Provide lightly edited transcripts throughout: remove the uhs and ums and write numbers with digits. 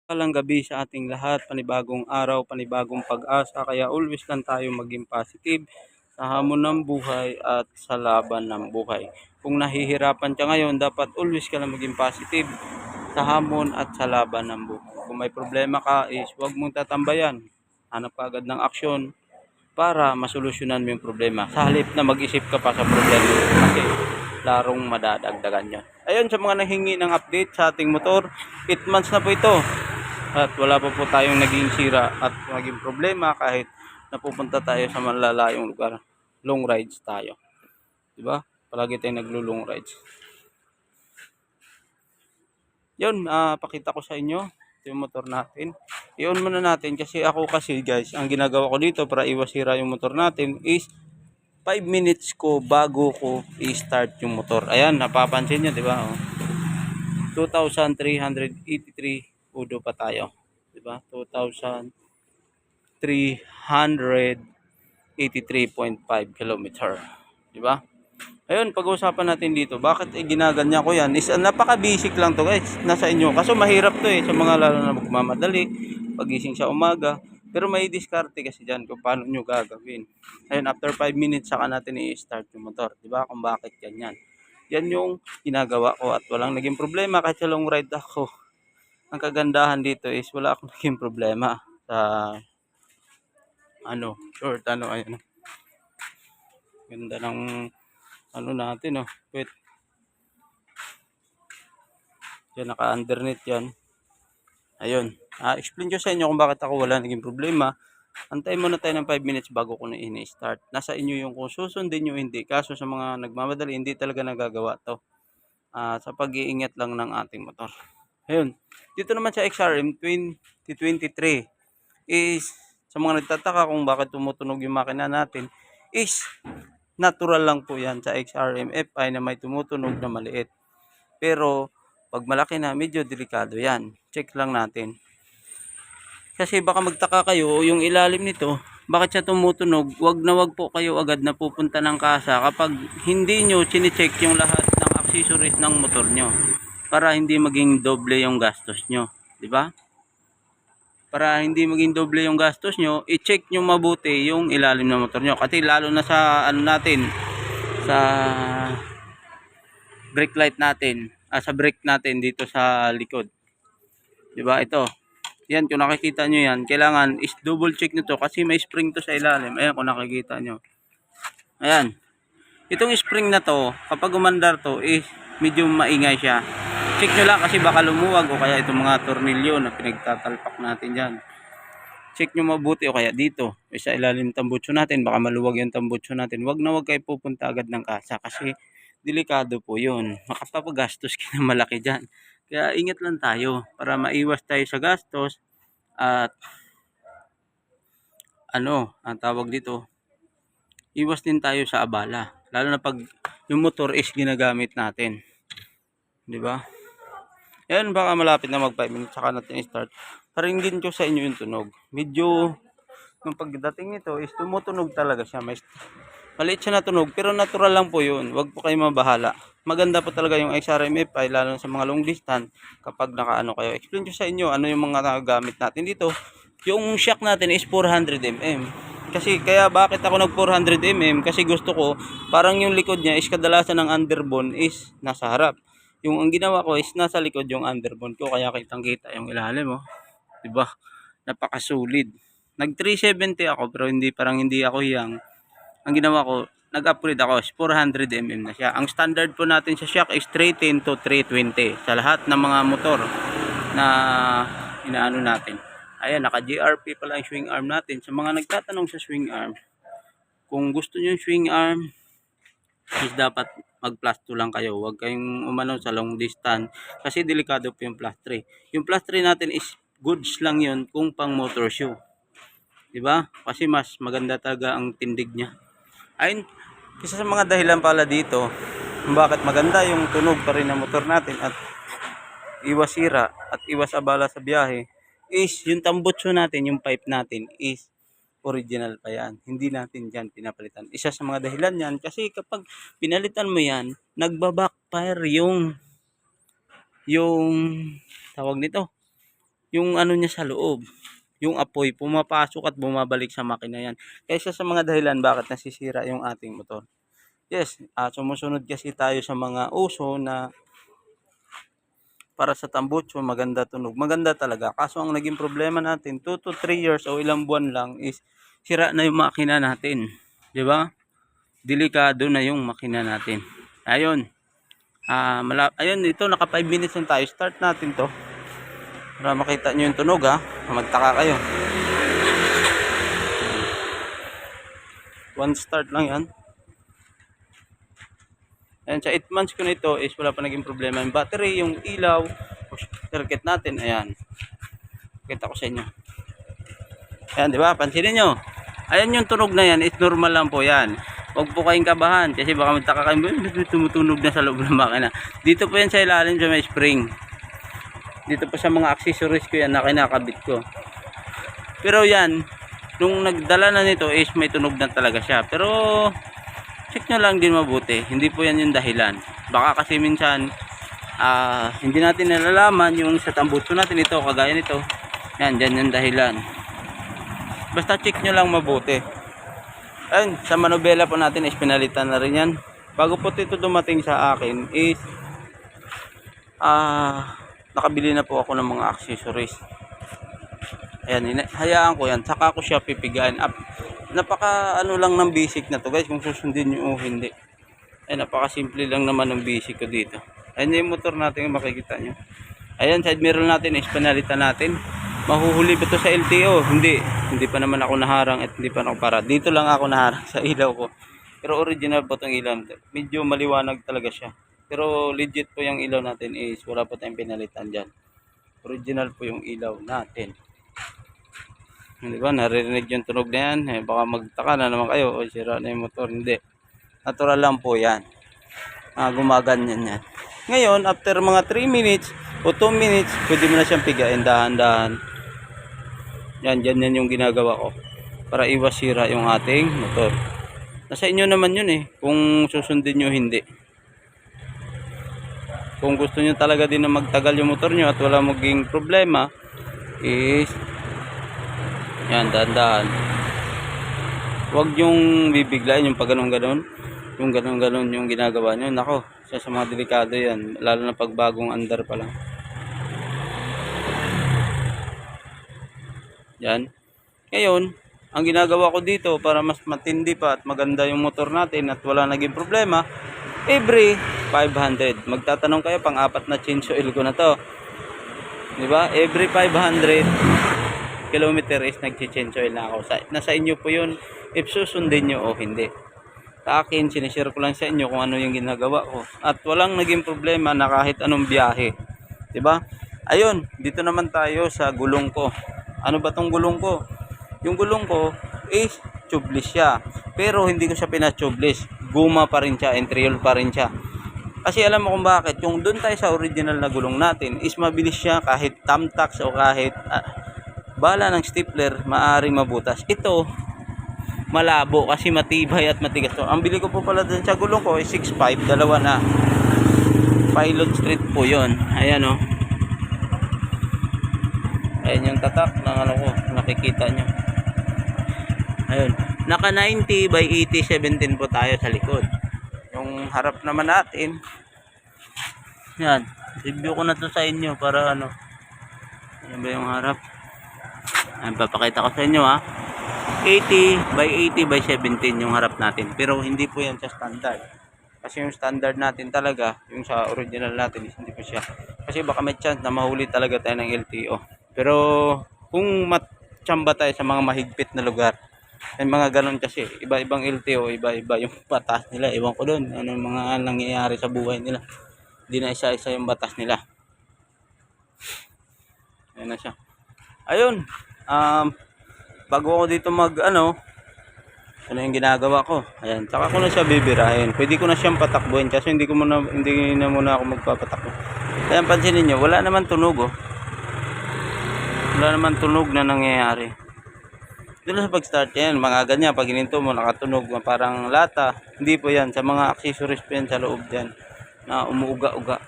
Palang gabi sa ating lahat, panibagong araw, panibagong pag-asa, kaya always lang tayo maging positive sa hamon ng buhay at sa laban ng buhay. Kung nahihirapan ka ngayon, dapat always ka lang maging positive sa hamon at sa laban ng buhay. Kung may problema ka is huwag mong tatambayan. Hanap ka agad ng aksyon para masolusyonan mo yung problema. Sa halip na mag-isip ka pa sa problema kasi larong madadagdagan yan. Ayun, sa mga nahingi ng update sa ating motor, 8 months na po ito. At wala pa po tayong naging sira at naging problema kahit napupunta tayo sa malalayong lugar. Long rides tayo. Diba? Palagi tayong naglo-long rides. Yun, pakita ko sa inyo yung motor natin. I-on muna natin kasi guys, ang ginagawa ko dito para iwas sira yung motor natin is 5 minutes ko bago ko i-start yung motor. Ayan, napapansin nyo, di ba? Oh. 2,383 udo pa tayo. Diba? 2,383.5 kilometer. Diba? Ayun, pag-uusapan natin dito. Bakit ginaganyan ko yan? Is napaka-basic lang to guys. Nasa inyo. Kaso mahirap to sa mga lalo na magmamadali. Pagising sa umaga. Pero may diskarte kasi dyan kung paano nyo gagawin. Ayun, after 5 minutes saka natin i-start yung motor. Diba? Kung bakit ganyan. Yan yung ginagawa ko at walang naging problema kahit sa long ride ako. Ang kagandahan dito is wala akong naging problema sa short ayun. Ganda ng natin wait. Yan naka-underneath yan. Ayun. Explain ko sa inyo kung bakit ako wala naging problema. Antayin muna tayo ng 5 minutes bago ko na ini-start. Nasa inyo yung kung susundin nyo hindi. Kaso sa mga nagmamadali, hindi talaga nagagawa to. Sa pag-iingat lang ng ating motor. Ayun. Dito naman sa XRM 2023 is sa mga nagtataka kung bakit tumutunog yung makina natin is natural lang po yan sa XRM FI na may tumutunog na maliit. Pero pag malaki na, medyo delikado yan. Check lang natin. Kasi baka magtaka kayo, yung ilalim nito, bakit siya tumutunog? Wag na wag po kayo agad na pupunta ng kasa kapag hindi nyo chine-check yung lahat ng accessories ng motor nyo. Para hindi maging doble yung gastos nyo. Diba? Para hindi maging doble yung gastos nyo, i-check nyo mabuti yung ilalim ng motor nyo. Kasi lalo na sa natin, sa brake light natin, sa brake natin dito sa likod. Diba? Ito. Yan, kung nakikita nyo yan, kailangan is double check nyo to kasi may spring to sa ilalim. Ayan, kung nakikita nyo. Ayan. Itong spring na to, kapag umandar to, is medyo maingay siya. Check nyo lang kasi baka lumuwag o kaya itong mga tornilyo na pinagtatalpak natin dyan. Check nyo mabuti o kaya dito, sa ilalim ng tambutso natin, baka maluwag yung tambutso natin. Wag na wag kayo pupunta agad ng kasa kasi delikado po yun. Makapapagastos ka na malaki dyan. Kaya ingat lang tayo para maiwas tayo sa gastos at ang tawag dito, iwas din tayo sa abala. Lalo na pag yung motor is ginagamit natin. 'Di ba? Ayan, baka malapit na mag 5 minutes saka natin i-start. Paringin ko sa inyo yung tunog. Medyo nung pagdating nito is tumutunog talaga siya. Maliit siya na tunog pero natural lang po yun. Huwag po kayo mabahala. Maganda po talaga yung XRMF ay lalo sa mga long distance kapag nakaano kayo. Explain ko sa inyo ano yung mga gamit natin dito. Yung shock natin is 400mm. Kasi kaya bakit ako nag 400mm? Kasi gusto ko parang yung likod niya is kadalasan ng underbone is nasa harap. Yung ang ginawa ko is nasa likod yung underbone ko kaya kitang-kita yung ilalim 'Di ba? Napakasulit. Nag 370 ako pero hindi ako hiyang. Ang ginawa ko, nag-upgrade ako, 400mm na siya. Ang standard po natin sa shock is 310 to 320 sa lahat ng mga motor na inaano natin. Ayan, naka GRP pala yung swing arm natin. Sa mga nagtatanong sa swing arm, kung gusto nyo yung swing arm, is dapat mag plus 2 lang kayo. Huwag kayong umano sa long distance kasi delikado po yung plus 3. Yung plus 3 natin is goods lang yun kung pang motor shoe. Diba? Kasi mas maganda talaga ang tindig niya. Ayun, isa sa mga dahilan pala dito kung bakit maganda yung tunog pa rin ng motor natin at iwas sira at iwas abala sa biyahe is yung tambutso natin, yung pipe natin is original pa yan. Hindi natin dyan pinapalitan. Isa sa mga dahilan yan kasi kapag pinalitan mo yan, nagbabackfire yung tawag nito, yung ano niya sa loob, yung apoy pumapasok at bumabalik sa makina yan. Kaysa sa mga dahilan bakit nasisira yung ating motor. Yes, sumusunod kasi tayo sa mga uso na para sa tambucho maganda tunog. Maganda talaga. Kaso ang naging problema natin 2 to 3 years o ilang buwan lang is sira na yung makina natin. 'Di ba? Delikado na yung makina natin. Ayun. Ayun, ito naka 5 minutes na tayo. Start natin 'to. Para makita nyo yung tunog magtaka kayo. One start lang yan. Ayan, sa 8 months ko nito is wala pa naging problema yung battery, yung ilaw, circuit natin. Ayan. Kita ko sa inyo. Ayan, di ba? Pansinin nyo. Ayan yung tunog na yan. It's normal lang po yan. Huwag po kayong kabahan. Kasi baka magtaka kayo, tumutunog na sa loob ng makina. Dito po yan sa ilalim sa may spring. Dito po sa mga accessories ko yan na kinakabit ko. Pero yan, nung nagdala na nito is may tunog na talaga siya. Pero check nyo lang din mabuti. Hindi po yan yung dahilan. Baka kasi minsan hindi natin nalalaman yung sa tambucho natin ito, kagaya nito. Yan, dyan yung dahilan. Basta check nyo lang mabuti. Ayun, sa manobela po natin is pinalitan na rin yan. Bago po ito dumating sa akin is nakabili na po ako ng mga accessories. Ayan, hayaan ko yan. Saka ko siya pipigain up. Napaka ano lang ng basic na to guys. Kung susundin nyo o hindi. Ayan, napaka simple lang naman ng basic ko dito. Ayan yung motor natin yung makikita nyo. Ayan, side mirror natin is pinalitan natin. Mahuhuli ba ito sa LTO? Hindi. Hindi pa naman ako naharang at hindi pa ako para. Dito lang ako naharang sa ilaw ko. Pero original po itong ilaw. Medyo maliwanag talaga siya. Pero legit po yung ilaw natin is wala pa tayong pinalitan dyan. Original po yung ilaw natin. Di ba? Naririnig yung tunog na yan. Baka magtaka na naman kayo. O sira na yung motor. Hindi. Natural lang po yan. Gumaganyan yan. Ngayon, after mga 3 minutes o 2 minutes, pwede mo na siyang pigain dahan-dahan. Yan yung ginagawa ko. Para iwas sira yung ating motor. Nasa inyo naman yun kung susundin nyo hindi. Kung gusto nyo talaga din na magtagal yung motor nyo at wala maging problema is yan, dahan-dahan. Huwag yung bibiglain yung pag ganun-ganon. Yung ganun-ganon yung ginagawa nyo. Nako, isa sa mga delikado yan. Lalo na pag bagong andar pa lang. Yan. Ngayon, ang ginagawa ko dito para mas matindi pa at maganda yung motor natin at wala naging problema, every 500. Magtatanong kayo, pang-apat na change oil ko na to. Di ba? Every 500 kilometer is nag-change oil na ako. Nasa inyo po yun if susundin nyo o hindi. Sa akin, sinishare ko lang sa inyo kung ano yung ginagawa ko. At walang naging problema na kahit anong biyahe. Di ba? Ayun, dito naman tayo sa gulong ko. Ano ba tong gulong ko? Yung gulong ko is tubeless siya. Pero hindi ko siya pina-tubeless. Guma pa rin siya, entriol pa rin siya. Kasi alam mo kung bakit. Yung doon tayo sa original na gulong natin is mabilis siya kahit thumbtacks o kahit bala ng stapler, maaaring mabutas. Ito, malabo kasi matibay at matigas. So, ang bili ko po pala dun sa gulong ko is 6.5, dalawa na. Pilot Street po yun. Ayan o. Ayan yung tatak ng ano ko, nakikita nyo. Ayun. Naka 90 by 80, 17 po tayo sa likod. Yung harap naman natin, yan. Review ko na to sa inyo para ano. Ayan ba yung harap? Ayan, papakita ko sa inyo 80 by 80 by 17 yung harap natin. Pero hindi po yan sa standard. Kasi yung standard natin talaga, yung sa original natin, hindi po siya. Kasi baka may chance na mahuli talaga tayo ng LTO. Pero kung matsyamba tayo sa mga mahigpit na lugar, may mga ganun kasi, iba-ibang LTO, iba-iba yung batas nila. Ewan ko doon, anong mga nangyayari sa buhay nila. Hindi na isa-isa yung batas nila. Ayan na siya. Ayun, bago ako dito ano yung ginagawa ko. Ayan, saka ko na siya bibirahin. Pwede ko na siyang patakbuhin kasi hindi na muna ako magpapatakbo. Ayan, pansinin niyo, wala naman tunog Wala naman tunog na nangyayari. Dito sa pag-start yan, mga ganyan, pag hininto mo, nakatunog, parang lata. Hindi po yan, sa mga accessories po yan sa loob dyan, na umuuga-uga.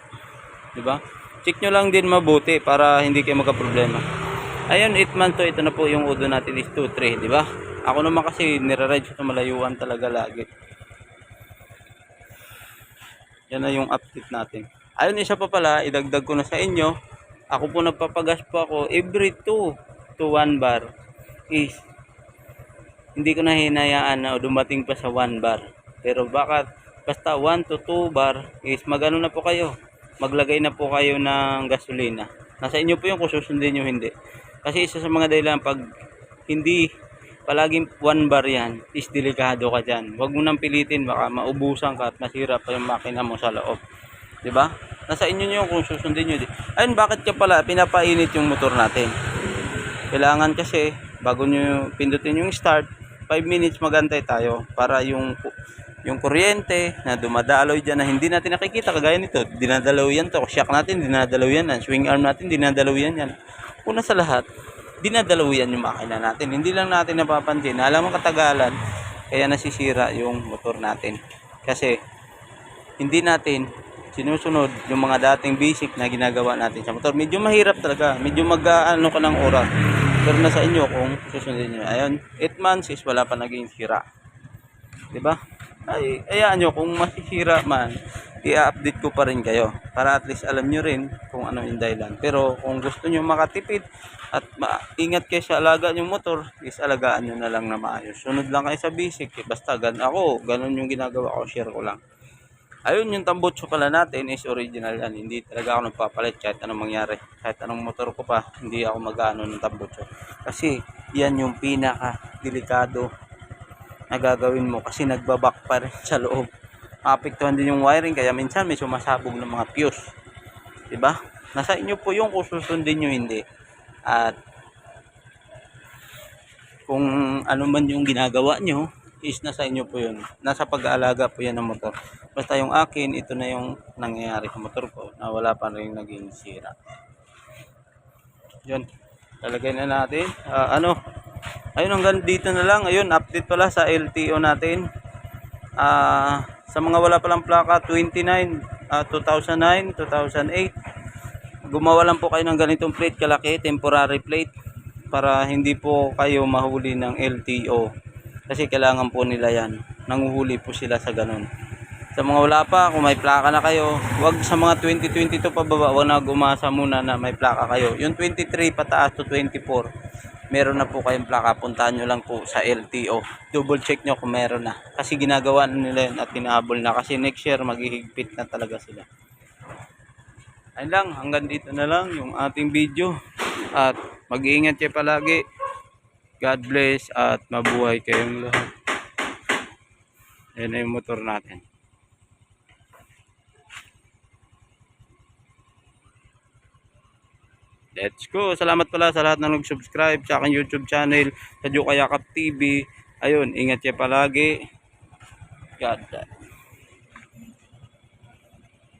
Diba? Check nyo lang din mabuti para hindi kayo magka-problema. Ayun, 8 months to, ito na po yung udo natin is 2-3, di ba? Ako naman kasi nire-ride sa malayuan talaga lagi. Yan na yung update natin. Ayun, isa pa pala, idagdag ko na sa inyo. Ako po nagpapagas po ako every 2 to 1 bar is hindi ko na hinayaan na dumating pa sa 1 bar. Pero basta 1 to 2 bar is magano na po kayo. Maglagay na po kayo ng gasolina. Nasa inyo po yung kung susundin nyo hindi. Kasi isa sa mga dahilan pag hindi palaging 1 bar yan is delikado ka dyan. Huwag mo nang pilitin, baka maubusan ka at masira pa yung makina mo sa loob. Diba? Nasa inyo nyo kung susundin nyo. Ayun, bakit ka pala pinapainit yung motor natin? Kailangan kasi bago nyo pindutin yung start, 5 minutes magantay tayo para yung kuryente na dumadaloy dyan na hindi natin nakikita, kagaya nito, dinadalaw yan to, shock natin, dinadalaw yan, swing arm natin, dinadalaw yan. Una sa lahat, dinadalaw yan yung makina natin, hindi lang natin napapansin, alam mo katagalan, kaya nasisira yung motor natin. Kasi, hindi natin sinusunod yung mga dating basic na ginagawa natin sa motor. Medyo mahirap talaga, medyo mag-ano ka ng oras. Pero nasa inyo kung susundin nyo. Ayun, 8 months is wala pa naging sira. Diba? Ay, ayaan nyo, kung masisira man, i-update ko pa rin kayo. Para at least alam nyo rin kung ano yung dahilan. Pero kung gusto nyo makatipid at ingat kayo sa alaga yung motor, is alagaan nyo na lang na maayos. Sunod lang kayo sa basic. Basta ganun yung ginagawa ko, share ko lang. Ayun, yung tambutso pala natin is original yan. Hindi talaga ako nagpapalit kahit anong mangyari. Kahit anong motor ko pa, hindi ako mag-ano ng tambutso. Kasi yan yung pinaka-delikado na gagawin mo. Kasi nagbabak pa rin sa loob. Maapektuhan din yung wiring. Kaya minsan may sumasabog ng mga fuse. Diba? Nasa inyo po yung kung susundin nyo hindi. At kung ano man yung ginagawa nyo, is nasa inyo po yun. Nasa pag-aalaga po yan ng motor. Basta yung akin, ito na yung nangyayari sa motor ko na wala pa rin naging sira. Yun. Talagay na natin. Ayun, hanggang dito na lang. Ayun, update pala sa LTO natin. Sa mga wala palang plaka, 2009, 2008. Gumawa lang po kayo ng ganitong plate kalaki, temporary plate. Para hindi po kayo mahuli ng LTO. Kasi kailangan po nila yan. Nanguhuli po sila sa ganun. Sa mga wala pa, kung may plaka na kayo, wag sa mga 2022 pababa, wag na gumasa muna na may plaka kayo. Yung 23 pataas to 24, meron na po kayong plaka. Puntahan nyo lang po sa LTO. Double check nyo kung meron na. Kasi ginagawa nila yun at tinahabol na. Kasi next year, maghihigpit na talaga sila. Ayun lang, hanggang dito na lang yung ating video. At mag-iingat kayo palagi. God bless at mabuhay kayong lahat. Ayan na yung motor natin. Let's go. Salamat pala sa lahat na nag-subscribe sa aking YouTube channel, sa Joe Kayakap TV. Ayun, ingat kayo palagi. God bless.